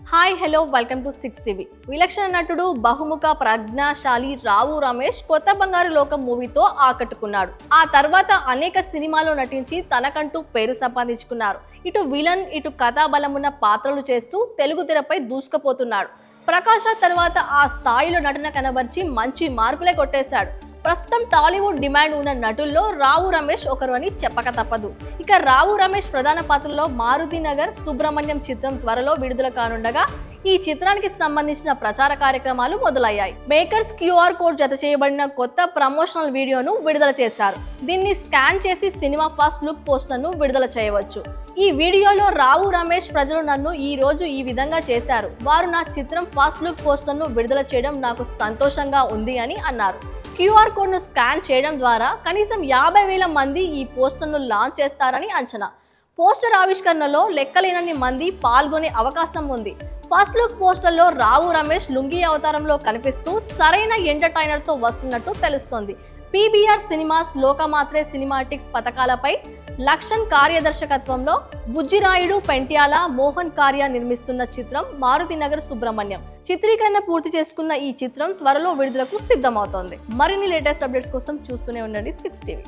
Hi hello welcome to 6 TV. విలక్షణ నటుడు బహుముఖ ప్రజ్ఞాశాలి రావు రమేష్ కొత్త బంగారు లోకం మూవీతో ఆకట్టుకున్నాడు. ఆ తర్వాత అనేక సినిమాల్లో నటించి తనకంటూ పేరు సంపాదించుకున్నారు. ఇటు విలన్ ఇటు కథా బలమున్న పాత్రలు చేస్తూ తెలుగు తెరపై దూసుకుపోతున్నాడు. ప్రకాష్ రాజ్ తర్వాత ఆ స్థాయిలో నటన కనబర్చి మంచి మార్కులే కొట్టేశాడు. ప్రస్తుతం టాలీవుడ్ డిమాండ్ ఉన్న నటుల్లో రావు రమేష్ ఒకరు అని చెప్పక తప్పదు. ఇక రావు రమేష్ ప్రధాన పాత్రలో మారుతి నగర్ సుబ్రహ్మణ్యం చిత్రం త్వరలో విడుదల కానుండగా ఈ చిత్రానికి సంబంధించిన ప్రచార కార్యక్రమాలు మొదలయ్యాయి. మేకర్స్ క్యూఆర్ కోడ్ జత చేయబడిన కొత్త ప్రమోషనల్ వీడియోను విడుదల చేశారు. దీన్ని స్కాన్ చేసి సినిమా ఫస్ట్ లుక్ పోస్టర్ను విడుదల చేయవచ్చు. ఈ వీడియోలో రావు రమేష్ ప్రజలు నన్ను ఈ రోజు ఈ విధంగా చేశారు. వారు నా చిత్రం ఫస్ట్ లుక్ పోస్టర్ను విడుదల చేయడం నాకు సంతోషంగా ఉంది అని అన్నారు. క్యూఆర్ కోడ్ను స్కాన్ చేయడం ద్వారా కనీసం 50,000 మంది ఈ పోస్టర్ను లాంచ్ చేస్తారని అంచనా. పోస్టర్ ఆవిష్కరణలో లెక్కలేనన్ని మంది పాల్గొనే అవకాశం ఉంది. ఫస్ట్ లుక్ పోస్టర్లో రావు రమేష్ లుంగీ అవతారంలో కనిపిస్తూ సరైన ఎంటర్టైనర్తో వస్తున్నట్టు తెలుస్తోంది. పీబీఆర్ సినిమాస్ లోకమాత్రే సినిమాటిక్స్ పథకాలపై లక్ష్మణ్ కార్యదర్శకత్వంలో బుజ్జిరాయుడు పెంట్యాల మోహన్ కార్య నిర్మిస్తున్న చిత్రం మారుతి నగర్ సుబ్రహ్మణ్యం. చిత్రీకరణ పూర్తి చేసుకున్న ఈ చిత్రం త్వరలో విడుదలకు సిద్ధమవుతోంది. మరిన్ని లేటెస్ట్ అప్డేట్స్ కోసం చూస్తూనే ఉండండి 6 టీవీ.